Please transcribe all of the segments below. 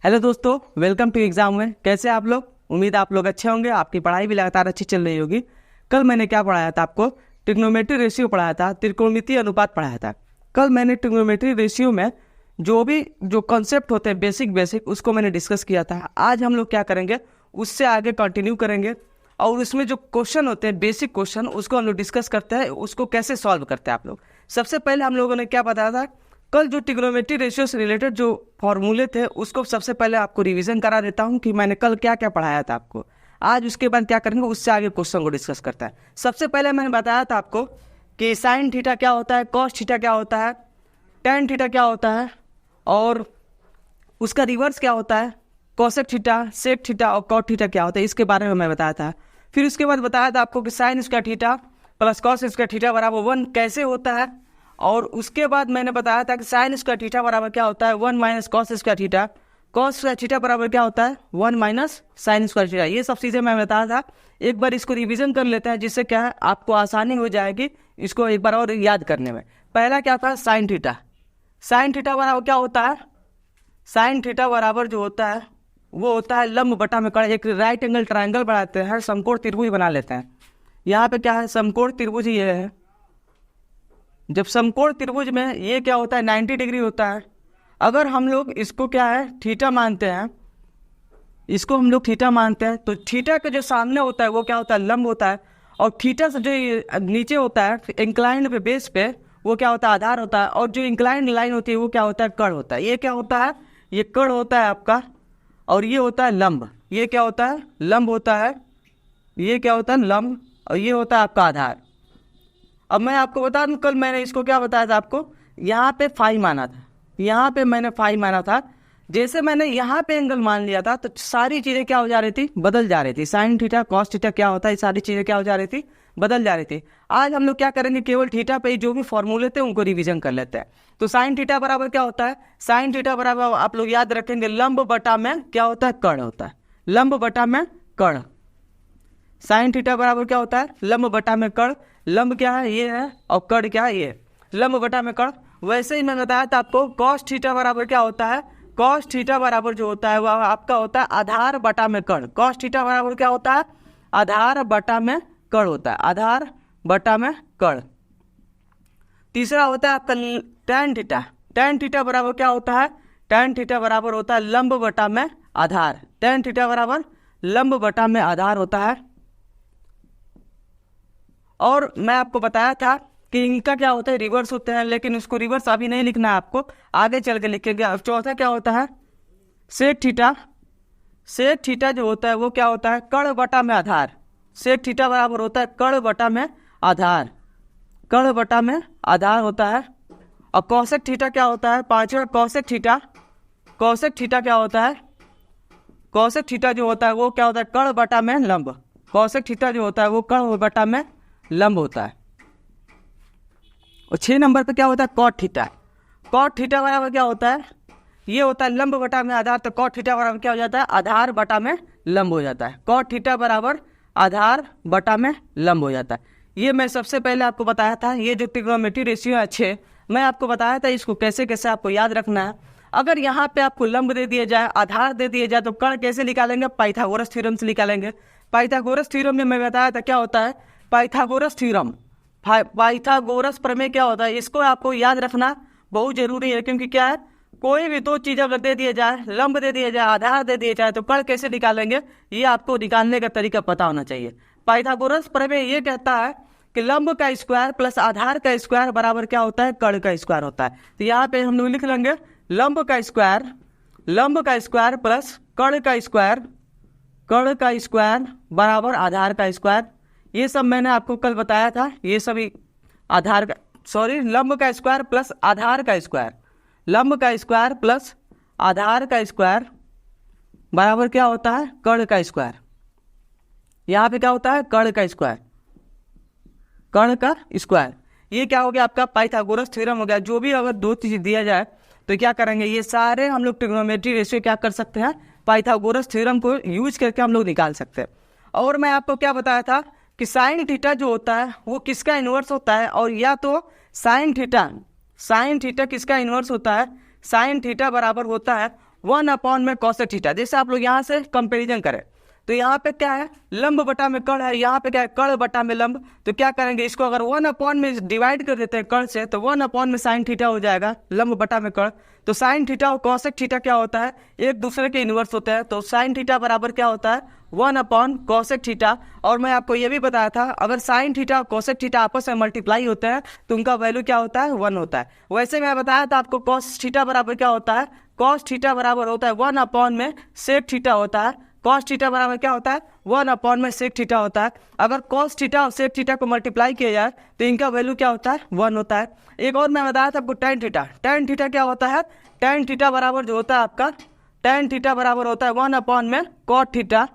Hello दोस्तों, welcome to exam में। कैसे आप लोग? उम्मीद आप लोग अच्छे होंगे, आपकी पढ़ाई भी लगातार अच्छी चल रही होगी। कल मैंने क्या पढ़ाया था आपको? ट्रिग्नोमेट्री रेशियो पढ़ाया था, त्रिकोणमितीय अनुपात पढ़ाया था। कल मैंने ट्रिग्नोमेट्री रेशियो में जो कॉन्सेप्ट होते हैं बेसिक उसको मैंने डिस्कस किया था। आज हम लोग क्या करेंगे, उससे आगे कंटिन्यू करेंगे और उसमें जो क्वेश्चन होते हैं बेसिक क्वेश्चन उसको हम लोग डिस्कस करते हैं, उसको कैसे सॉल्व करते हैं आप लोग। सबसे पहले हम लोगों ने क्या बताया था कल, जो ट्रिग्नोमेट्री रेशियो से रिलेटेड जो फॉर्मूले थे उसको सबसे पहले आपको रिवीजन करा देता हूं कि मैंने कल क्या क्या पढ़ाया था आपको। आज उसके बाद क्या करेंगे, उससे आगे क्वेश्चन को डिस्कस करता है। सबसे पहले मैंने बताया था आपको कि साइन थीटा क्या होता है, कॉस थीटा क्या होता है, टेन थीटा क्या होता है और उसका रिवर्स क्या होता है, कोसेक थीटा, सेक थीटा और कॉट थीटा क्या होता है, इसके बारे में मैं बताया था। फिर उसके बाद बताया था आपको कि sine square theta plus cos square theta बराबर 1 कैसे होता है। और उसके बाद मैंने बताया था कि साइन स्क्वायर थीटा बराबर क्या होता है 1 minus cos square theta, cos square theta बराबर क्या होता है 1 माइनस साइन स्क्वायर थीटा। ये सब चीज़ें मैं बताया था। एक बार इसको रिवीजन कर लेते हैं, जिससे क्या है आपको आसानी हो जाएगी इसको एक बार और याद करने में। पहला क्या था, साइन थीटा। साइन थीटा बराबर क्या होता है, साइन थीटा बराबर जो होता है वो होता है लंब बटा में कर्ण। एक राइट एंगल ट्राइंगल बनाते हैं, समकोण त्रिभुज बना लेते हैं। यहाँ पे क्या है, समकोण त्रिभुज ये है। जब समकोण त्रिभुज में ये क्या होता है 90 डिग्री होता है। अगर हम लोग इसको क्या है थीटा मानते हैं, इसको हम लोग थीटा मानते हैं, तो थीटा के जो सामने होता है वो क्या होता है लंब होता है, और थीटा से जो नीचे होता है इंक्लाइंड पे बेस पे वो क्या होता है आधार होता है, और जो इंक्लाइंड लाइन होती है वो क्या होता है कर्ण होता है। ये क्या होता है, ये कर्ण होता है आपका, और ये होता है लंब। ये क्या होता है, लंब होता है। ये क्या होता है लंब, और ये होता है आपका आधार। अब मैं आपको बता दूं कल मैंने इसको क्या बताया था आपको, यहाँ पे फाई माना था, यहाँ पे मैंने फाई माना था। जैसे मैंने यहाँ पे एंगल मान लिया था तो सारी चीज़ें क्या हो जा रही थी, बदल जा रही थी। साइन थीटा कॉस थीटा क्या होता है, सारी चीज़ें क्या हो जा रही थी, बदल जा रही थी। आज हम लोग क्या करेंगे, केवल थीटा पे जो भी फॉर्मूले थे उनको रिवीजन कर लेते हैं। तो साइन थीटा बराबर क्या होता है, साइन थीटा बराबर आप लोग याद रखेंगे लंब बटा में क्या होता है कर्ण होता है, लंब बटा में कर्ण। साइन थीटा बराबर क्या होता है लंब बटा में कर्ण। लंब क्या है, ये है, और कर्ण क्या है, ये लंब बटा में कर्ण। वैसे ही मैं बताया था आपको कॉस थीटा बराबर क्या होता है, कॉस थीटा बराबर जो होता है वह आपका होता है आधार बटा में कर्ण। कॉस थीटा बराबर क्या होता है, आधार बटा में कर्ण होता है, आधार बटा में कर्ण। तीसरा होता है आपका टैन थीटा। टैन थीटा बराबर क्या होता है, टैन थीटा बराबर होता है लंब बटा में आधार। टैन थीटा बराबर लंब बटा में आधार होता है। और मैं आपको बताया था कि इनका क्या होता है रिवर्स होते हैं, लेकिन उसको रिवर्स अभी नहीं लिखना है, आपको आगे चल के लिखेंगे। अब चौथा क्या होता है सेक थीटा। सेक थीटा जो होता है वो क्या होता है कर्ण बटा में आधार। सेक थीटा बराबर होता है कर्ण बटा में आधार, कर्ण बटा में आधार होता है। और कौशिक थीटा क्या होता है, पांचवा कौशिक थीटा। कौशिक थीटा क्या होता है, कौशिक थीटा जो होता है वो क्या होता है कर्ण बटा में लंब। कौशिक थीटा जो होता है वो कर्ण बटा में लंब होता है। और 6 नंबर पे क्या होता है कॉट थीटा। कॉट थीटा बराबर क्या होता है, ये होता है लंब बटा में आधार, तो कॉट थीटा बराबर क्या हो जाता है आधार बटा में लंब हो जाता है। कॉट थीटा बराबर आधार बटा में लंब हो जाता है। ये मैं सबसे पहले आपको बताया था। ये जो ट्रिग्नोमेट्री रेशियो है अच्छे, मैं आपको बताया था इसको कैसे कैसे आपको याद रखना है। अगर यहाँ पे आपको लंब दे दिया जाए, आधार दे दिया जाए, तो कर्ण कैसे निकालेंगे, पाइथागोरस थ्योरम से निकालेंगे। पाइथागोरस थ्योरम में मैं बताया था क्या होता है पाइथागोरस थ्योरम। पाइथागोरस प्रमेय क्या होता है, इसको आपको याद रखना बहुत जरूरी है। क्योंकि क्या है, कोई भी दो चीज अगर दे दिया जाए, लंब दे दिया जाए, आधार दे दिया जाए, तो कर्ण कैसे निकालेंगे ये आपको निकालने का तरीका पता होना चाहिए। पाइथागोरस प्रमेय ये कहता है कि लंब का स्क्वायर प्लस आधार का स्क्वायर बराबर क्या होता है कर्ण का स्क्वायर होता है। तो यहाँ पे हम लोग लिख लेंगे लंब का स्क्वायर प्लस कर्ण का स्क्वायर, कर्ण का स्क्वायर बराबर आधार का स्क्वायर। ये सब मैंने आपको कल बताया था। ये सभी आधार का लंब का स्क्वायर प्लस आधार का स्क्वायर, लंब का स्क्वायर प्लस आधार का स्क्वायर बराबर क्या होता है कर्ण का स्क्वायर। यहाँ पे क्या होता है कर्ण का स्क्वायर, कर्ण का स्क्वायर। ये क्या हो गया आपका पाइथागोरस थ्योरम हो गया। जो भी अगर दो चीज दिया जाए तो क्या करेंगे, ये सारे हम लोग ट्रिग्नोमेट्री रेशियो क्या कर सकते हैं, पाइथागोरस थ्योरम को यूज करके हम लोग निकाल सकते हैं। और मैं आपको क्या बताया था कि साइन थीटा जो होता है वो किसका इन्वर्स होता है, और या तो साइन थीटा किसका इन्वर्स होता है, साइन थीटा बराबर होता है 1 में कॉसेक थीटा। जैसे आप लोग यहाँ से कंपेरिजन करें तो यहाँ पे क्या है, लंब बटा में कर्ण है, यहाँ पे क्या है, कर्ण बटा में लंब। तो क्या करेंगे, इसको अगर 1 में डिवाइड कर देते हैं कर्ण से, तो 1 में साइन थीटा हो जाएगा, लंब बटा में कर्ण। तो साइन थीटा और कॉसेक थीटा क्या होता है, एक दूसरे के इनवर्स होते हैं। तो साइन थीटा बराबर क्या होता है, 1 कॉसेक थीटा। और मैं आपको ये भी बताया था, अगर साइन थीटा और कॉसेक थीटा आपस में मल्टीप्लाई होते हैं तो उनका वैल्यू क्या होता है, 1 होता है। वैसे मैं बताया था आपको कॉस थीटा बराबर क्या होता है, कॉस थीटा बराबर होता है 1 में सेक थीटा होता है। कॉस थीटा बराबर क्या होता है, 1 में सेक थीटा होता है। अगर कॉस थीटा और सेक थीटा को मल्टीप्लाई किया जाए तो इनका वैल्यू क्या होता है, 1 होता है। एक और मैं बताया था आपको टेन थीटा। टेन थीटा क्या होता है, टेन थीटा बराबर जो होता है आपका, टेन थीटा बराबर होता है 1 में कॉट थीटा।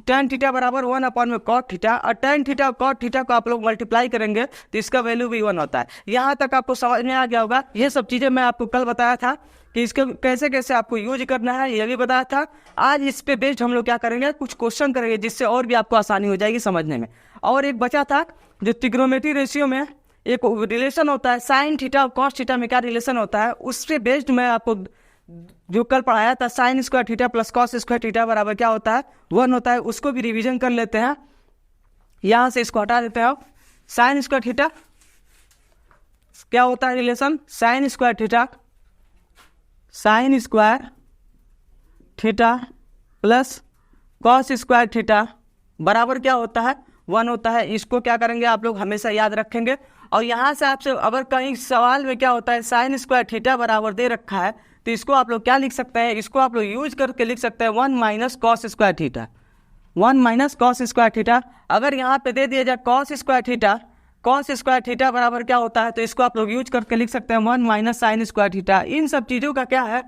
टेन थीटा बराबर 1 में कॉट थीटा, और टेन थीटा और कॉट थीटा को आप लोग मल्टीप्लाई करेंगे तो इसका वैल्यू भी 1 होता है। यहाँ तक आपको समझ में आ गया होगा। ये सब चीज़ें मैं आपको कल बताया था कि इसको कैसे कैसे आपको यूज करना है, ये भी बताया था। आज इस पे बेस्ड हम लोग क्या करेंगे, कुछ क्वेश्चन करेंगे जिससे और भी आपको आसानी हो जाएगी समझने में। और एक बचा था जो ट्रिग्नोमेट्री रेशियो में एक रिलेशन होता है, साइन थीटा और कॉस थीटा में क्या रिलेशन होता है, उस पे बेस्ड मैं आपको जो कल पढ़ाया था, sine square theta plus cos square theta बराबर क्या होता है, 1 होता है। उसको भी रिवीजन कर लेते हैं। यहाँ से इसको हटा देते हैं। साइन स्क्वायर थीटा क्या होता है relation, sine square theta, sine square theta plus cos square theta बराबर क्या होता है, 1 होता है। इसको क्या करेंगे आप लोग हमेशा याद रखेंगे। और यहाँ से आपसे अगर कहीं सवाल में क्या होता है, साइन स्क्वायर थीटा बराबर दे रखा है तो इसको आप लोग क्या लिख सकते हैं, इसको आप लोग यूज करके लिख सकते हैं 1 minus cos square theta, 1 minus cos square theta. अगर यहाँ पे दे दिया जाए cos square theta, cos square theta बराबर क्या होता है, तो इसको आप लोग यूज करके लिख सकते हैं 1 माइनस साइन स्क्वायर थीटा। इन सब चीज़ों का क्या है,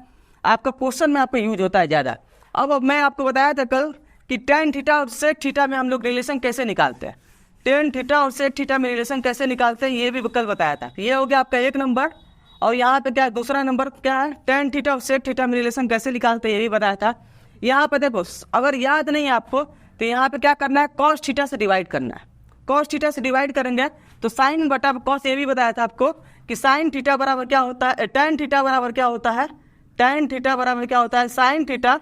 आपका क्वेश्चन में आपको यूज होता है ज़्यादा। अब मैं आपको बताया था कल कि टेन थीटा और सेक थीटा में हम लोग रिलेशन कैसे निकालते हैं, टेन थीटा और सेक थीटा में रिलेशन कैसे निकालते हैं, ये भी कल बताया था। ये हो गया आपका एक नंबर। और यहाँ पे क्या है, दूसरा नंबर क्या है, टेन थीटा और सेक थीटा में रिलेशन कैसे निकालते हैं, ये भी बताया था। यहाँ पे देखो, अगर याद नहीं है आपको तो यहाँ पे क्या करना है, कॉस थीटा से डिवाइड करना है। कॉस थीटा से डिवाइड करेंगे तो साइन बटा कॉस, ये भी बताया था आपको कि साइन थीटा बराबर क्या होता है, टेन थीटा बराबर क्या होता है, टेन थीटा बराबर क्या होता है, साइन थीटा,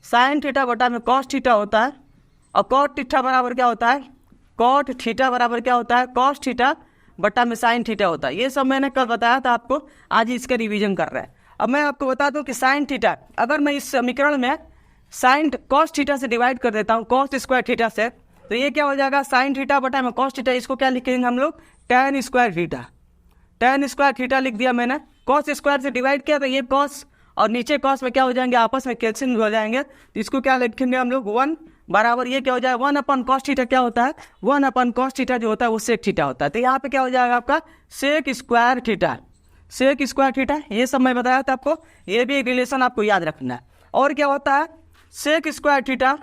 साइन थीटा बटा में कॉस थीटा होता है। और कॉट थीटा बराबर क्या होता है, कॉट थीटा बराबर क्या होता है, कॉस थीटा बटा में साइन थीटा होता है। ये सब मैंने कल बताया था आपको, आज इसका रिवीजन कर रहे हैं। अब मैं आपको बता दूं कि साइन थीटा, अगर मैं इस समीकरण में साइन कॉस थीटा से डिवाइड कर देता हूँ, कॉस स्क्वायर थीटा से, तो ये क्या हो जाएगा, साइन थीटा बटा में कॉस थीटा। इसको क्या लिखेंगे हम लोग, ten square theta, ten square theta लिख दिया मैंने। कॉस स्क्वायर से डिवाइड किया तो ये कॉस और नीचे कॉस में क्या हो जाएंगे, आपस में कैंसिल हो जाएंगे। तो इसको क्या लिखेंगे हम लोग, 1 बराबर ये क्या हो जाएगा, 1 कॉस थीटा क्या होता है, 1 कॉस थीटा जो होता है वो सेक थीटा होता है। तो यहाँ पे क्या हो जाएगा आपका sec square theta, sec square theta. ये सब मैं बताया था आपको, ये भी एक रिलेशन आपको याद रखना है। और क्या होता है, sec square theta,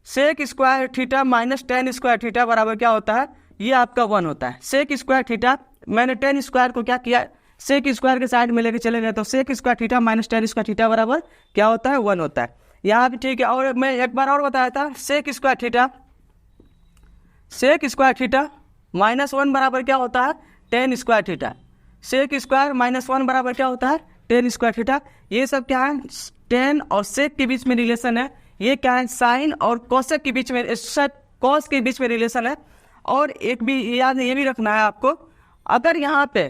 sec square theta minus tan square theta बराबर क्या होता है, ये आपका 1 होता है। सेक स्क्वायर थीटा, मैंने टेन स्क्वायर को क्या किया, सेक स्क्वायर के साइड में लेके चले गए, तो sec square theta minus tan square theta बराबर क्या होता है, 1 होता है। यहाँ भी ठीक है। और मैं एक बार और बताया था, sec square theta, sec square theta minus 1 बराबर क्या होता है, tan square theta. Sec square minus 1 बराबर क्या होता है, टेन स्क्वायर थीटा। ये सब क्या है, टेन और सेक के बीच में रिलेशन है। ये क्या है, साइन और कॉसेक के बीच में, कॉस के बीच में रिलेशन है। और एक भी याद ये भी रखना है आपको, अगर यहाँ पे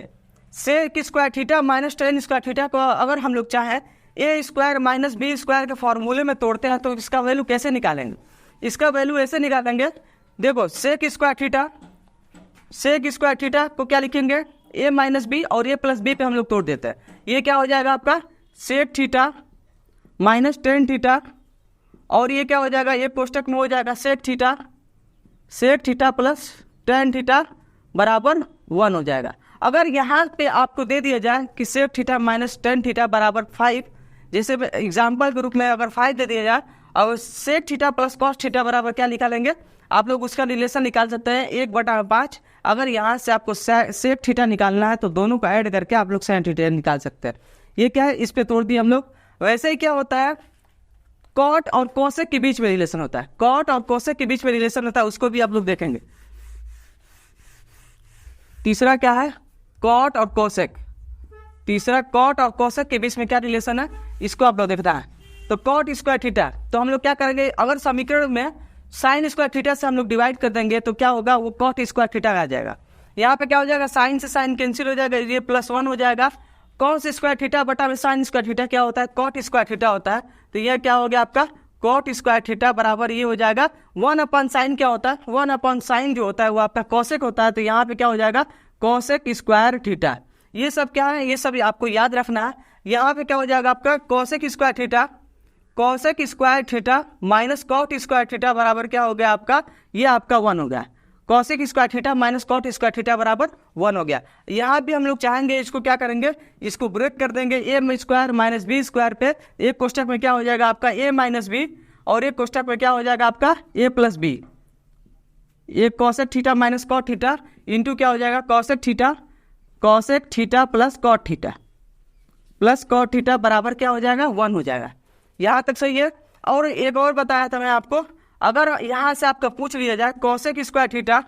sec square theta minus tan square theta को अगर हम लोग चाहें A square minus B square के फॉर्मूले में तोड़ते हैं तो इसका वैल्यू कैसे निकालेंगे, इसका वैल्यू ऐसे निकालेंगे। देखो sec square theta, sec square theta को क्या लिखेंगे, ए माइनस बी, और ए प्लस बी पे हम लोग तोड़ देते हैं। ये क्या हो जाएगा आपका sec theta minus tan theta, और ये क्या हो जाएगा, ये कोष्टक में हो जाएगा sec theta, sec theta plus tan theta बराबर 1 हो जाएगा। अगर यहाँ पे आपको दे दिया जाए कि sec theta minus tan theta बराबर 5, जैसे एग्जाम्पल के रूप में अगर 5 दे दिया जाए, और sec theta plus cos theta बराबर क्या निकालेंगे, आप लोग उसका रिलेशन निकाल सकते हैं 1/5। अगर यहाँ से आपको सेक थीटा निकालना है तो दोनों को ऐड करके आप लोग साइन थीटा निकाल सकते हैं। ये क्या है, इस पे तोड़ दिए हम लोग। वैसे ही क्या होता है, कॉट और कोसेक के बीच में रिलेशन होता है, कॉट और कोसेक के बीच में रिलेशन होता है, उसको भी आप लोग देखेंगे। तीसरा क्या है, कॉट और कोसेक, तीसरा कॉट और कोसेक के बीच में क्या रिलेशन है, इसको आप लोग देखना है। तो कॉट स्क्वायर थीटा, तो हम लोग क्या करेंगे, अगर समीकरण में साइन स्क्वायर थीटा से हम लोग डिवाइड कर देंगे तो क्या होगा, वो कॉट स्क्वायर थीटा आ जाएगा। यहाँ पे क्या हो जाएगा, साइन से साइन कैंसिल हो जाएगा, ये +1 हो जाएगा। कॉस स्क्वायर थीटा बटा में साइन स्क्वायर थीटा क्या होता है, कॉट स्क्वायर थीटा होता है। तो ये क्या हो गया आपका कॉट स्क्वायर थीटा बराबर ये हो जाएगा 1/sin क्या होता है, 1/sin जो होता है वो आपका कॉसेक होता है। तो यहाँ पे क्या हो जाएगा कॉसेक स्क्वायर थीटा। ये सब क्या है, ये सब आपको याद रखना है। यहाँ पे क्या हो जाएगा आपका cosec square theta, cosec square theta minus cot square theta बराबर क्या हो गया आपका, ये आपका 1 हो गया। Cosec square theta minus cot square theta बराबर 1 हो गया। यहाँ भी हम लोग चाहेंगे इसको क्या करेंगे, इसको ब्रेक कर देंगे, a square minus B square पे। एक कोष्टक में क्या हो जाएगा आपका a माइनस बी, और एक कोष्टक में क्या हो जाएगा आपका a प्लस बी। एक cosec theta minus cot theta into क्या हो जाएगा cosec theta, cosec theta plus cot theta, plus cot theta बराबर क्या हो जाएगा 1 हो जाएगा। यहाँ तक सही है। और एक और बताया था मैं आपको, अगर यहाँ से आपका पूछ लिया जाए cosec square theta,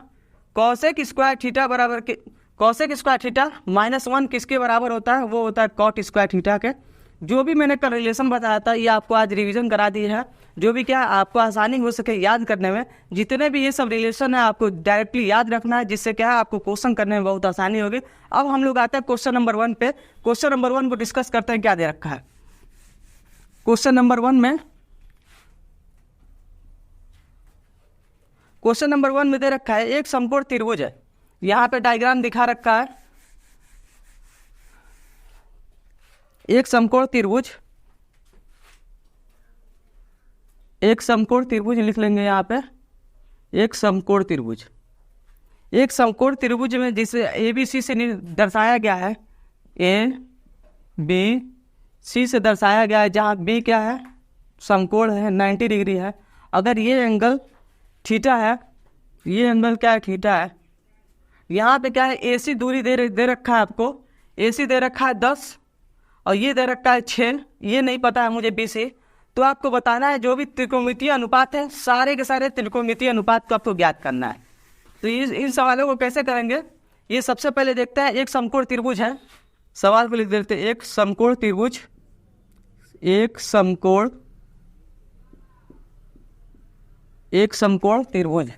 cosec square theta बराबर के कॉसेक स्क्वायर थीटा -1 किसके बराबर होता है, वो होता है कॉट स्क्वायर थीटा के। जो भी मैंने कल रिलेशन बताया था ये आपको आज रिवीजन करा दी है, जो भी क्या आपको आसानी हो सके याद करने में। जितने भी ये सब रिलेशन है आपको डायरेक्टली याद रखना है, जिससे क्या है आपको क्वेश्चन करने में बहुत आसानी होगी। अब हम लोग आते हैं क्वेश्चन नंबर 1 पे। क्वेश्चन नंबर 1 को डिस्कस करते हैं, क्या दे रखा है क्वेश्चन नंबर 1 में। क्वेश्चन नंबर 1 में दे रखा है एक समकोण त्रिभुज है। यहाँ पे डायग्राम दिखा रखा है, एक समकोण त्रिभुज, एक समकोण त्रिभुज लिख लेंगे यहाँ पे, एक समकोण त्रिभुज। एक समकोण त्रिभुज में जिसे ABC से दर्शाया गया है, ABC से दर्शाया गया है, जहाँ B क्या है समकोण है 90 डिग्री है। अगर ये एंगल थीटा है, ये एंगल क्या है थीटा है। यहाँ पे क्या है AC दूरी दे रखा है आपको, AC दे रखा है 10 और ये दे रखा है 6, ये नहीं पता है मुझे BC। तो आपको बताना है जो भी त्रिकोणमितीय अनुपात है, सारे के सारे त्रिकोणमितीय अनुपात को आपको ज्ञात करना है। तो इन सवालों को कैसे करेंगे, ये सबसे पहले देखते हैं। एक समकोण त्रिभुज है, सवाल को लिख देते हैं, एक समकोण त्रिभुज, एक समकोण त्रिभुज,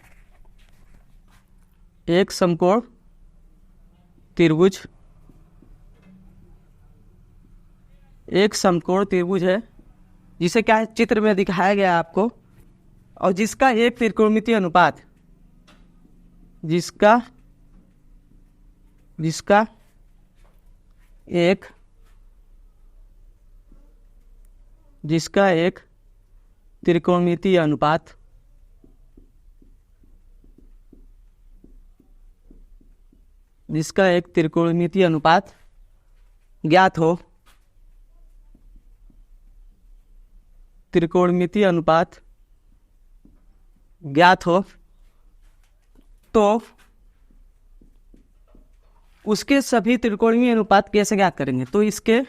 एक समकोण त्रिभुज, एक समकोण त्रिभुज है जिसे क्या है चित्र में दिखाया गया है आपको, और जिसका एक त्रिकोणमितीय अनुपात, जिसका एक त्रिकोणमितीय अनुपात ज्ञात हो, त्रिकोणमितीय अनुपात ज्ञात हो, तो उसके सभी त्रिकोणीय अनुपात कैसे ज्ञात करेंगे। तो इसके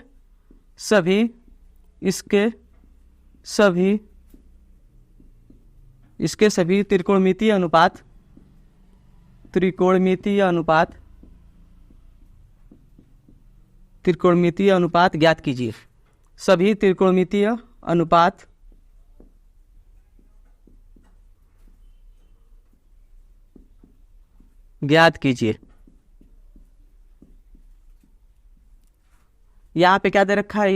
सभी त्रिकोणमितीय अनुपात ज्ञात कीजिए। सभी त्रिकोणमितीय अनुपात ज्ञात कीजिए। यहाँ पे क्या दे रखा है,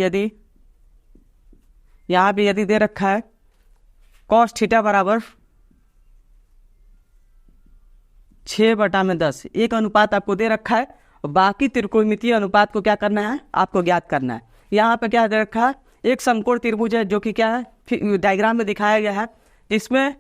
यहाँ पे यदि दे रखा है कॉस थीटा बराबर 6/10, एक अनुपात आपको दे रखा है, और बाकी त्रिकोणमितीय अनुपात को क्या करना है आपको ज्ञात करना है। यहाँ पे क्या दे रखा है, एक समकोण त्रिभुज है जो कि क्या है डायग्राम में दिखाया गया है, जिसमें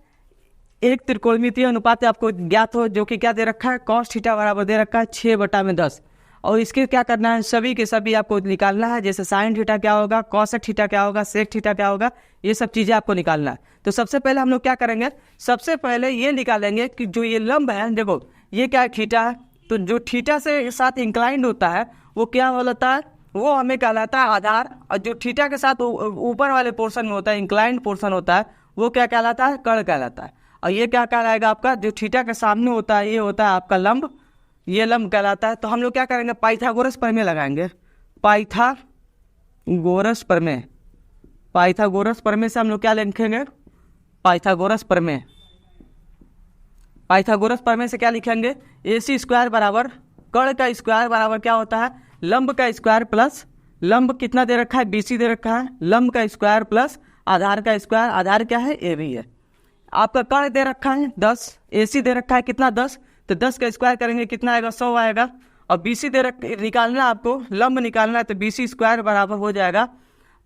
एक त्रिकोणमितीय अनुपात आपको ज्ञात हो, जो कि क्या दे रखा है कॉस थीटा बराबर दे रखा है 6/10, और इसके क्या करना है सभी के सभी आपको निकालना है। जैसे साइन थीटा क्या होगा, कॉसेक थीटा क्या होगा, सेक थीटा क्या होगा, ये सब चीज़ें आपको निकालना है। तो सबसे पहले हम लोग क्या करेंगे, सबसे पहले ये निकालेंगे कि जो ये लंब है, देखो ये क्या है थीटा है, तो जो थीटा से साथ इंक्लाइंड होता है वो क्या होता है, वो हमें कहलाता है आधार, और जो थीटा के साथ ऊपर वाले पोर्शन में होता है इंक्लाइंड पोर्शन होता है, वो क्या कहलाता है कर्ण कहलाता है। और ये क्या कहलाएगा आपका, जो थीटा के सामने होता है ये होता है आपका लंब, ये लंब कहलाता है। तो हम लोग क्या करेंगे पाइथागोरस प्रमेय लगाएंगे, पाइथागोरस प्रमेय। पाइथागोरस प्रमेय से हम लोग क्या लिखेंगे? पाइथागोरस प्रमेय। पाइथागोरस प्रमेय से क्या लिखेंगे? AC स्क्वायर बराबर कर्ण का स्क्वायर बराबर क्या होता है? लंब का स्क्वायर प्लस लंब कितना दे रखा है? BC दे रखा है, लंब का स्क्वायर प्लस आधार का स्क्वायर। आधार क्या है? AB है। आपका कर्ण दे रखा है 10, AC दे रखा है कितना? 10, तो 10 का स्क्वायर करेंगे कितना आएगा? 100 आएगा। और BC निकालना है आपको, लंब निकालना है, तो BC स्क्वायर बराबर हो जाएगा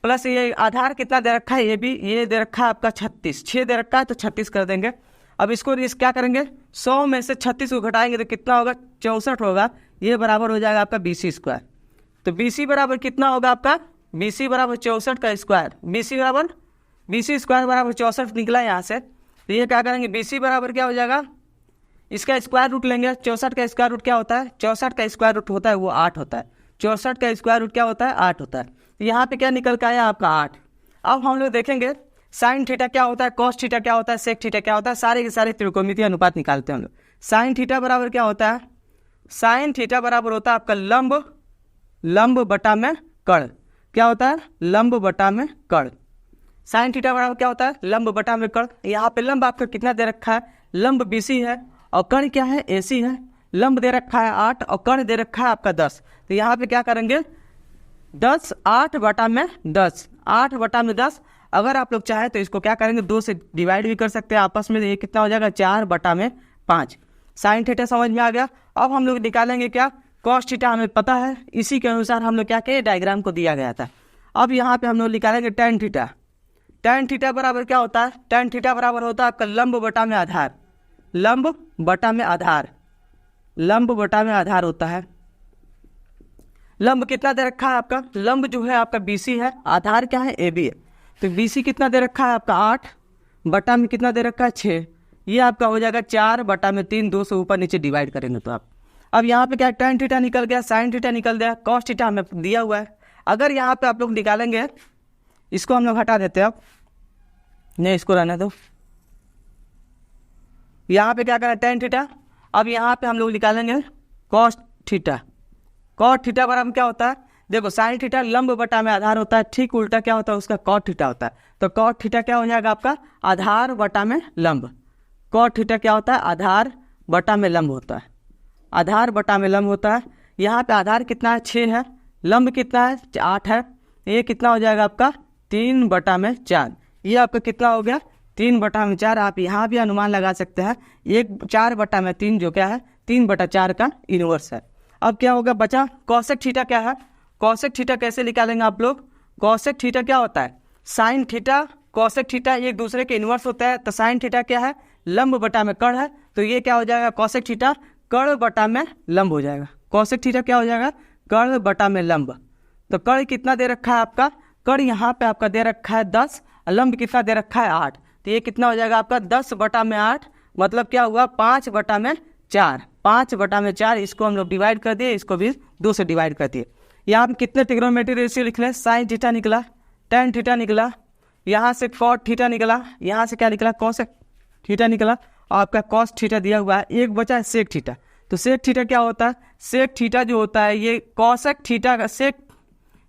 प्लस ये आधार कितना दे रखा है? AB, ये दे रखा है आपका 36, 6 दे रखा है तो 36 कर देंगे। अब इसको क्या करेंगे? 100 में से 36 को घटाएंगे तो कितना होगा? 64 होगा। ये बराबर हो जाएगा आपका BC स्क्वायर। तो BC बराबर कितना होगा आपका? BC बराबर 64 का स्क्वायर। BC स्क्वायर बराबर 64 निकला यहाँ से, तो ये क्या करेंगे? BC बराबर क्या हो जाएगा? इसका स्क्वायर रूट लेंगे। 64 का स्क्वायर रूट क्या होता है? 64 का स्क्वायर रूट होता है वो 8 होता है। 64 का स्क्वायर रूट क्या होता है? 8 होता है। तो यहाँ पे क्या निकल के आया आपका? 8। अब हम लोग देखेंगे साइन थीटा क्या होता है, कॉस थीटा क्या होता है, सेक थीटा क्या होता है। सारे के सारे त्रिकोणमितीय अनुपात निकालते हैं हम लोग। साइन थीटा बराबर क्या होता है? साइन थीटा बराबर होता है आपका लंब बटा में कर्ण। क्या होता है? लंब बटा में कर्ण। साइन थीटा बराबर क्या होता है? लंब बटा में कर्ण। यहाँ पे लंब आपका कितना दे रखा है? लंब BC है और कर्ण क्या है? AC है। लंब दे रखा है 8 और कर्ण दे रखा है आपका 10। तो यहाँ पे क्या करेंगे? 10, 8 बटा में 10, 8 बटा में 10। अगर आप लोग चाहे तो इसको क्या करेंगे? 2 से डिवाइड भी कर सकते हैं आपस में। ये कितना हो जाएगा? 4 बटा में 5। साइन थीटा समझ में आ गया। अब हम लोग निकालेंगे क्या? कॉस थीटा हमें पता है, इसी के अनुसार हम लोग क्या किए? डायग्राम को दिया गया था। अब यहाँ पे हम लोग निकालेंगे टेन थीटा। टेन थीटा बराबर क्या होता है? टेन थीटा बराबर होता है आपका लंब बटा में आधार। लंब बटा में आधार, लंब बटा में आधार होता है। लंब कितना दे रखा है आपका? लंब जो है आपका BC है, आधार क्या है? AB है। तो BC कितना दे रखा है आपका? 8 बटा में कितना दे रखा है? 6। ये आपका हो जाएगा 4 बटा में 3, 2 से ऊपर नीचे डिवाइड करेंगे तो आप। अब यहाँ पे क्या? टेन थीटा निकल गया, साइन थीटा निकल गया, कॉस थीटा हमें दिया हुआ है। अगर यहाँ पे आप लोग निकालेंगे, इसको हम लोग हटा देते हैं। अब नहीं, इसको रहने दो। यहाँ पे क्या करना? Tan theta. अब यहाँ पे हम लोग निकालेंगे कॉस थीटा। कॉस थीटा बराबर क्या होता है? देखो, साइन थीटा लंब बटा में आधार होता है, ठीक उल्टा क्या होता है? उसका कॉट थीटा होता है। तो कॉट थीटा क्या हो जाएगा आपका? आधार बटा में लंब। कॉट थीटा क्या होता है? आधार बटा में लंब होता है। आधार बटा में लंब होता है। यहाँ पे आधार कितना है? 6 है। लंब कितना है? 8 है। ये कितना हो जाएगा आपका? 3 बटा में 4। ये आपका कितना हो गया? 3 बटा में 4। आप यहाँ भी अनुमान लगा सकते हैं। 4 बटा में 3 जो क्या है? 3 बटा 4 का इनवर्स है। अब क्या होगा बचा? कॉसेक थीटा क्या है? कॉसेक थीटा कैसे निकालेंगे आप लोग? कॉसेक थीटा क्या होता है? साइन थीटा कॉसेक थीटा एक दूसरे के इनवर्स होता है। तो साइन थीटा क्या है? लंब बटा में कर्ण है। तो ये क्या हो जाएगा? कॉसेक थीटा कर्ण बटा में लंब हो जाएगा। कॉसेक थीटा क्या हो जाएगा? कर्ण बटा में लंब। तो कर्ण कितना दे रखा है आपका? कर्ण यहाँ पे आपका दे रखा है 10, लंब कितना दे रखा है? 8। तो ये कितना हो जाएगा आपका? 10 बटा में 8, मतलब क्या हुआ? 5 बटा में 4। 5 बटा में 4, इसको हम लोग डिवाइड कर दिए, इसको भी 2 से डिवाइड कर दिए। यहाँ पे कितने ट्रिग्नोमेट्री रेशियो लिख लें? साइन थीटा निकला, टेन थीटा निकला, यहाँ से कॉट थीटा निकला, यहाँ से क्या निकला? कॉसेक थीटा निकला, और आपका कॉस थीटा दिया हुआ है। एक बचा है सेक थीटा। तो सेक थीटा क्या होता है? सेक थीटा जो होता है, ये कॉसेक थीटा का, सेक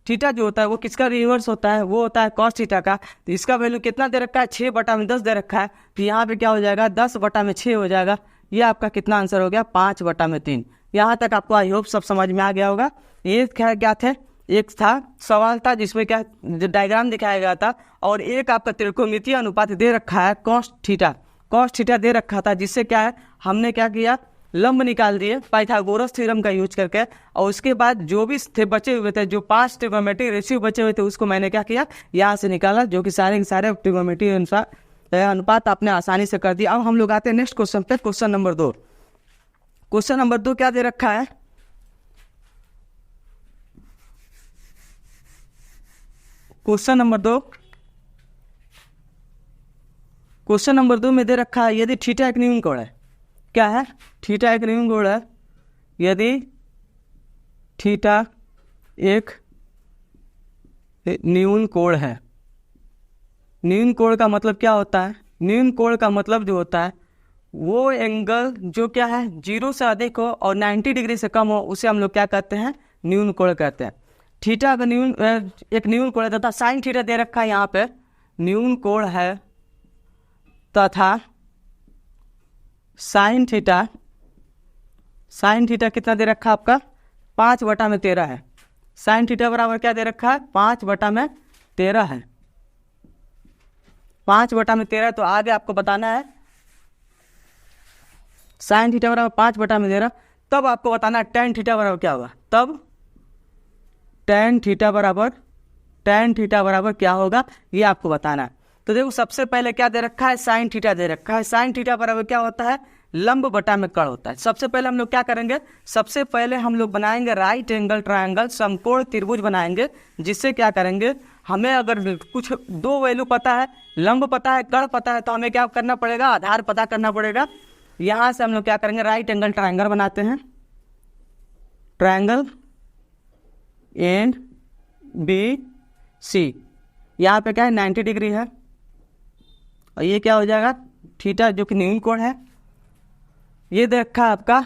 थीटा जो होता है वो किसका रिवर्स होता है? वो होता है कॉस थीटा का। तो इसका वैल्यू कितना दे रखा है? 6 बटा में 10 दे रखा है। तो यहाँ पे क्या हो जाएगा? 10 बटा में 6 हो जाएगा। ये आपका कितना आंसर हो गया? 5 बटा में 3। यहाँ तक आपको आई होप सब समझ में आ गया होगा। ये क्या थे? एक था सवाल था जिसमें क्या डायग्राम दिखाया गया था, और एक आपका त्रिकोणमितीय अनुपात दे रखा है कॉस थीटा। कॉस थीटा दे रखा था, जिससे क्या है हमने क्या किया? लंब निकाल दिए पाइथागोरस थ्योरम का यूज करके। और उसके बाद जो भी थे बचे हुए थे, जो 5 ट्रिग्नोमेट्री रेशियो बचे हुए थे, उसको मैंने क्या किया? यहाँ से निकाला, जो कि सारे के सारे ट्रिग्नोमेट्री अनुपात आपने आसानी से कर दिया। अब हम लोग आते हैं नेक्स्ट क्वेश्चन पे। Question number 2। क्वेश्चन नंबर 2 क्या दे रखा है? क्वेश्चन नंबर 2, क्वेश्चन नंबर 2 में दे रखा है, यदि थीटा एक न्यून कोण है। क्या है? थीटा एक न्यून कोण है। यदि थीटा एक न्यून कोण है। न्यून कोण का मतलब क्या होता है? न्यून कोण का मतलब जो होता है वो एंगल जो क्या है 0 से अधिक हो और 90 डिग्री से कम हो, उसे हम लोग क्या कहते हैं? न्यून कोण कहते हैं। थीटा का एक न्यून कोण है तथा साइन थीटा दे रखा है, यहाँ पे न्यून कोण है तथा साइन थीटा कितना दे रखा है आपका 5/13 है। साइन थीटा बराबर क्या दे रखा है 5/13 है। 5/13 तो आगे आपको बताना है साइन थीटा बराबर 5/13, तब आपको बताना है टेन थीटा बराबर क्या होगा। तब टेन थीटा बराबर क्या होगा ये आपको बताना है। तो देखो सबसे पहले क्या दे रखा है साइन थीटा दे रखा है। साइन थीटा बराबर क्या होता है लंब बटा में कर्ण होता है। सबसे पहले हम लोग क्या करेंगे, सबसे पहले हम लोग बनाएंगे राइट एंगल ट्रायंगल, समकोण त्रिभुज बनाएंगे, जिससे क्या करेंगे हमें अगर कुछ दो वैल्यू पता है, लंब पता है, कर्ण पता है, तो हमें क्या करना पड़ेगा आधार पता करना पड़ेगा। यहाँ से हम लोग क्या करेंगे राइट एंगल ट्रायंगल बनाते हैं, ट्रायंगल एन बी सी, यहाँ पे क्या है 90 डिग्री है और ये क्या हो जाएगा थीटा जो कि न्यून कोण है। ये दे रखा है आपका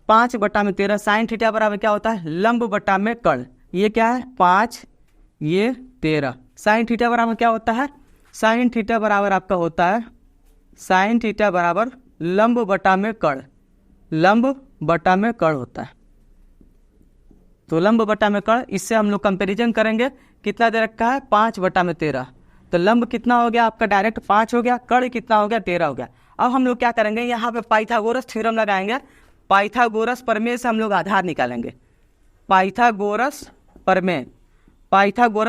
5/13। साइन थीटा बराबर क्या होता है लंब बटा में कर्ण, ये क्या है 5 ये 13। साइन थीटा बराबर क्या होता है, साइन थीटा बराबर आपका होता है साइन थीटा बराबर लंब बटा में कर्ण, लंब बटा में कर्ण होता है। तो लंब बटा में कर्ण, इससे हम लोग कंपेरिजन करेंगे कितना दे रखा है 5/13। तो लंब कितना हो गया आपका डायरेक्ट 5 हो गया, कर्ण कितना हो गया 13 हो गया। अब हम लोग क्या करेंगे यहाँ पे पाइथागोरस थ्योरम लगाएंगे। पाइथागोरस प्रमेय से हम लोग आधार निकालेंगे। पाइथागोरस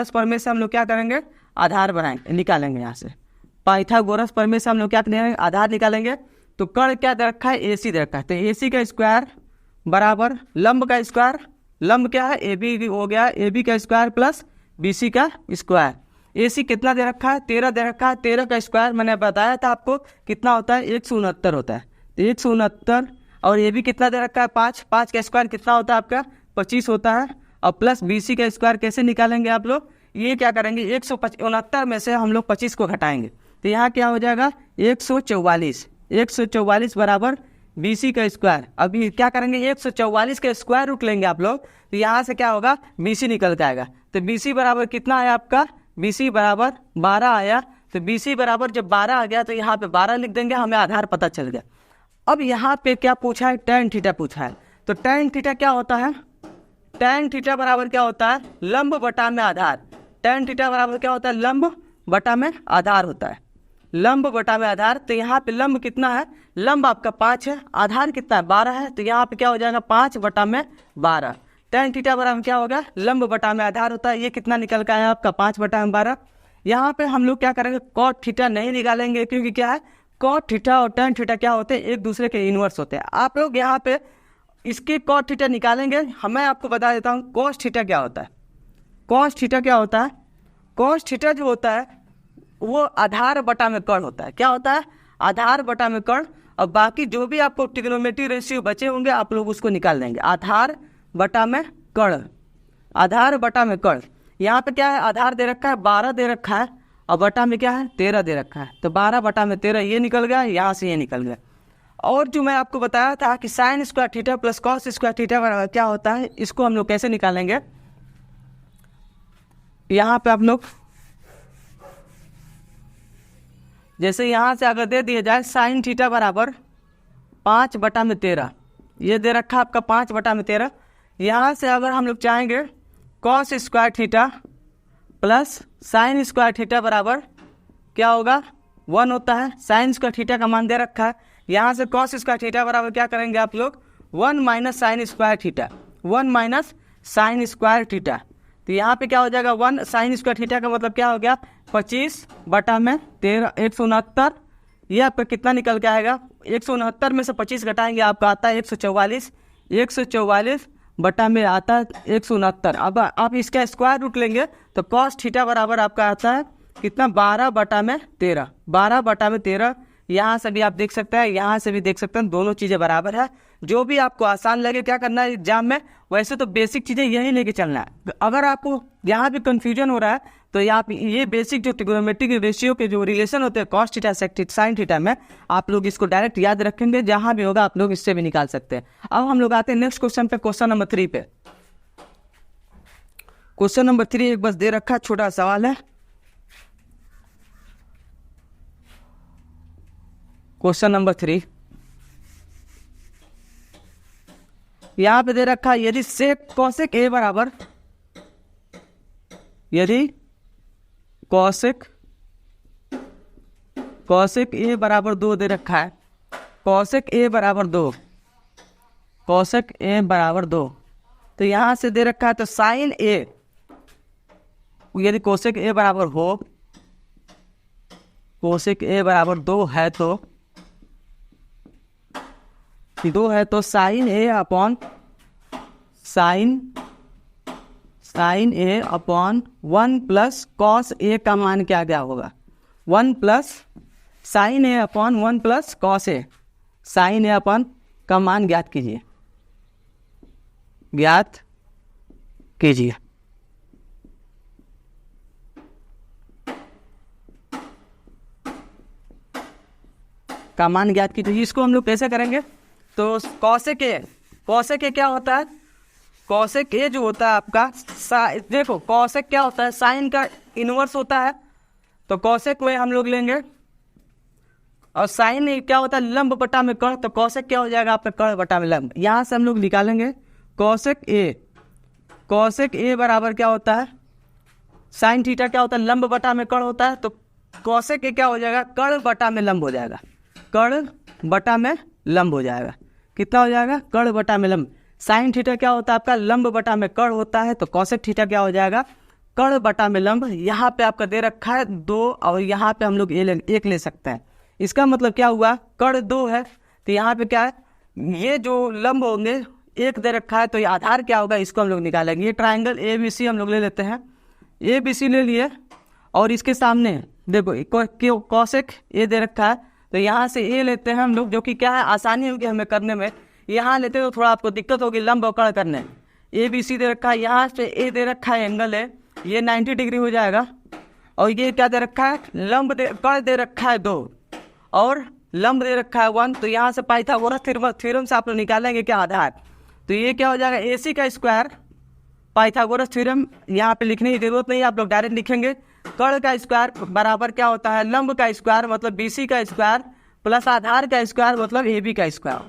प्रमेय से हम लोग क्या करेंगे आधार बनाएंगे, निकालेंगे यहाँ से। पाइथागोरस प्रमेय से हम लोग क्या करेंगे आधार निकालेंगे। तो कर्ण क्या दे रखा है AC दे रखा है, तो AC का स्क्वायर बराबर लंब का स्क्वायर, लंब क्या है AB हो गया, AB का स्क्वायर प्लस BC का स्क्वायर। AC कितना दे रखा है 13 दे रखा है, 13 का स्क्वायर मैंने बताया था आपको कितना होता है 169 होता है। तो 169 और AB कितना दे रखा है 5 का स्क्वायर कितना होता है आपका 25 होता है, और प्लस BC का स्क्वायर कैसे निकालेंगे आप लोग, ये क्या करेंगे 169 में से हम लोग 25 को घटाएंगे, तो यहाँ क्या हो जाएगा 144 बराबर BC का स्क्वायर। अभी क्या करेंगे 144 का स्क्वायर रूट लेंगे आप लोग, तो यहाँ से क्या होगा BC निकल के आएगा। तो BC बराबर कितना है आपका BC बराबर 12 आया। तो BC बराबर जब 12 आ गया तो यहाँ पे 12 लिख देंगे, हमें आधार पता चल गया। अब यहाँ पे क्या पूछा है tan थीटा पूछा है। तो tan थीटा क्या होता है, tan थीटा बराबर क्या होता है लंब बटा में आधार। tan थीटा बराबर क्या होता है लंब बटा में आधार होता है, लंब बटा में आधार। तो यहाँ पे लंब कितना है, लंब आपका 5 है, आधार कितना है 12 है, तो यहाँ पे क्या हो जाएगा 5/12। tan थीटा बराबर क्या होगा लंब बटा में आधार होता है। ये कितना निकल का है आपका 5/12। यहाँ पे हम लोग क्या करेंगे cot थीटा नहीं निकालेंगे, क्योंकि क्या है cot थीटा और tan थीटा क्या होते हैं एक दूसरे के इनवर्स होते हैं। आप लोग यहाँ पे इसके cot थीटा निकालेंगे। मैं आपको बता देता हूँ cos थीटा क्या होता है। cos थीटा क्या होता है, cos थीटा जो होता है वो आधार बटा में कर्ण होता है। क्या होता है आधार बटा में कर्ण, और बाकी जो भी आपको ट्रिग्नोमेट्री रेशियो बचे होंगे आप लोग उसको निकाल देंगे। आधार बटा में कर्ण, आधार बटा में कर्ण। यहाँ पे क्या है आधार दे रखा है 12 दे रखा है, और बटा में क्या है 13 दे रखा है। तो 12/13 ये निकल गया, यहाँ से ये निकल गया। और जो मैं आपको बताया था कि sine square theta plus cos square theta बराबर क्या होता है, इसको हम लोग कैसे निकालेंगे। यहाँ पे आप लोग जैसे यहाँ से अगर दे दिया जाए साइन थीटा बराबर 5/13, ये दे रखा है आपका 5/13। यहाँ से अगर हम लोग चाहेंगे cos square theta plus sine square theta बराबर क्या होगा 1 होता है। साइन स्क्वायर थीटा का मान दे रखा है, यहाँ से कॉस स्क्वायर थीटा बराबर क्या करेंगे आप लोग 1 minus sine square theta, 1 minus sine square theta. तो यहाँ पे क्या हो जाएगा 1 साइन स्क्वायर थीटा का मतलब क्या हो गया 25/13 169। ये आपका कितना निकल के आएगा 169 में से 25 घटाएंगे आपका आता है 144, 144 बटा में आता है 169। अब आप इसका स्क्वायर रूट लेंगे तो कॉस थीटा बराबर आपका आता है कितना 12/13, 12/13। यहाँ से भी आप देख सकते हैं, यहाँ से भी देख सकते हैं, दोनों चीज़ें बराबर है। जो भी आपको आसान लगे क्या करना है एग्जाम में, वैसे तो बेसिक चीज़ें यही लेके चलना है। अगर आपको यहाँ भी कंफ्यूजन हो रहा है तो यहाँ पे ये बेसिक जो ट्रिग्नोमेट्रिक रेशियो के जो रिलेशन होते हैं कॉस थीटा साइन थीटा में, आप लोग इसको डायरेक्ट याद रखेंगे, जहाँ भी होगा आप लोग इससे भी निकाल सकते हैं। अब हम लोग आते हैं नेक्स्ट क्वेश्चन पे, क्वेश्चन नंबर 3 पे। क्वेश्चन नंबर 3 एक बस दे रखा, छोटा सवाल है। क्वेश्चन नंबर 3 यहां पे दे रखा, यदि सेक कॉसेक ए बराबर, यदि कॉसेक ए बराबर 2 दे रखा है, कॉसेक ए बराबर 2, कॉसेक ए बराबर 2, तो यहां से दे रखा है तो साइन ए, यदि कोसेक ए बराबर हो, कोसेक ए बराबर 2 है तो 2 है तो sign A upon sine A upon 1 plus cos A का मान क्या क्या होगा, 1 plus sign A upon 1 plus cos A, sign A upon का मान ज्ञात कीजिए, ज्ञात कीजिए। का मान ज्ञात कीजिए। इसको हम लोग कैसे करेंगे, तो कॉसेक ए क्या होता है, कॉसेक ए जो होता है आपका, देखो कॉसेक क्या होता है, साइन का इनवर्स होता है, तो कॉसेक में हम लोग लेंगे, और साइन क्या होता है, लंब बटा में कर्ण, तो कॉसेक क्या हो जाएगा आपका, कर्ण बटा में लंब। यहां से हम लोग निकालेंगे कॉसेक ए बराबर क्या होता है, साइन थीटा क्या होता है, लंब बटा में कर्ण होता है, तो कॉसेक ए क्या हो जाएगा, कर्ण बटा में लंब हो जाएगा, कर्ण बटा में लंब हो जाएगा। कितना हो जाएगा, कर्ण बटा में लंब। साइन थीटा क्या होता है आपका, लंब बटा में कर्ण होता है, तो कॉसेक थीटा क्या हो जाएगा, कर्ण बटा में लंब। यहाँ पे आपका दे रखा है 2, और यहाँ पे हम लोग 1 ले सकते हैं। इसका मतलब क्या हुआ, कर्ण 2 है, तो यहाँ पे क्या है, ये जो लंब होंगे 1 दे रखा है, तो ये आधार क्या होगा, इसको हम लोग निकालेंगे। ये ट्राइंगल ABC हम लोग ले लेते हैं, ABC ले लिए, और इसके सामने देखो कॉसेक ए दे रखा है, तो यहाँ से ए लेते हैं हम लोग, जो कि क्या है, आसानी होगी हमें करने में। यहाँ लेते तो थोड़ा आपको दिक्कत होगी लंब और कर्ण करने। ABC दे रखा है, यहाँ से ए दे रखा है, एंगल है, ये 90 डिग्री हो जाएगा, और ये क्या दे रखा है, कर्ण दे रखा है 2, और लंब दे रखा है 1, तो यहाँ से पाइथागोरस थ्योरम से आप लोग निकालेंगे क्या, आधार। तो ये क्या हो जाएगा, AC का स्क्वायर, पाइथागोरस थ्योरम यहाँ पे लिखने की जरूरत नहीं है, आप लोग डायरेक्ट लिखेंगे। कर्ण का स्क्वायर बराबर क्या होता है, लंब का स्क्वायर मतलब BC का स्क्वायर, प्लस आधार का स्क्वायर मतलब AB का स्क्वायर।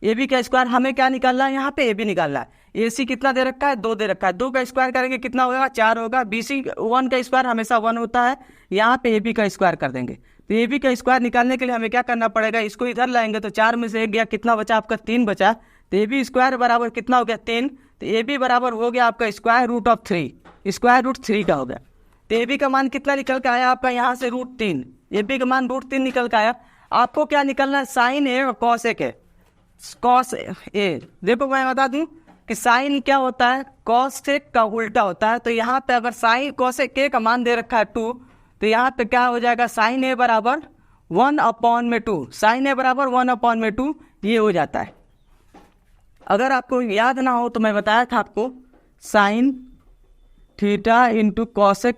AB का स्क्वायर हमें क्या निकालना है, यहाँ पे AB निकालना है। AC कितना दे रखा है, 2 दे रखा है, 2 का स्क्वायर करेंगे कितना होगा, 4 होगा। BC 1 का स्क्वायर हमेशा 1 होता है, यहाँ पे AB का स्क्वायर कर देंगे। तो AB का स्क्वायर निकालने के लिए हमें क्या करना पड़ेगा, इसको इधर लाएंगे, तो 4 में से 1 गया, कितना बचा आपका, 3 बचा। तो AB स्क्वायर बराबर कितना हो गया, 3। तो AB बराबर हो गया आपका square root of 3, square root 3 का हो गया। तो AB का मान कितना निकल के आया आपका, यहाँ से √3, AB का मान √3 निकल के आया। आपको क्या निकलना है, साइन ए और कॉसेक ए। कॉस ए, देखो मैं बता दूं कि साइन क्या होता है, कॉसेक का उल्टा होता है। तो यहाँ पे अगर साइन कॉसेक ए का मान दे रखा है 2, तो यहाँ पे क्या हो जाएगा, साइन ए बराबर 1/2, साइन ए बराबर 1/2 ये हो जाता है। अगर आपको याद ना हो तो मैं बताया था आपको, sine theta into cosec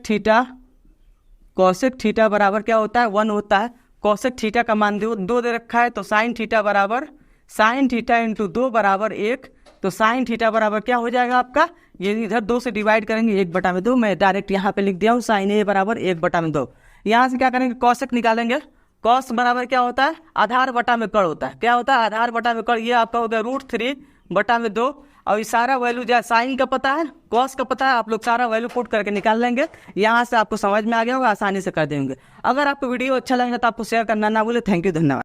theta बराबर क्या होता है, 1 होता है। कॉसेक थीटा का मान 2 दे रखा है, तो साइन थीटा बराबर साइन थीटा इंटू 2 बराबर 1, तो साइन थीटा बराबर क्या हो जाएगा आपका, ये इधर 2 से डिवाइड करेंगे 1/2। मैं डायरेक्ट यहाँ पे लिख दिया हूँ, साइन ए बराबर 1/2। यहाँ से क्या करेंगे, कॉसेक निकालेंगे। कॉस बराबर क्या होता है, आधार बटा में कर्ण होता है। क्या होता है, आधार बटा में कर्ण। ये आपका हो गया √3/2, और ये सारा वैल्यू जो है साइन का पता है, कॉस का पता है, आप लोग सारा वैल्यू पुट करके निकाल लेंगे। यहाँ से आपको समझ में आ गया होगा, आसानी से कर देंगे। अगर आपको वीडियो अच्छा लगेगा तो आपको शेयर करना ना भूले। थैंक यू, धन्यवाद।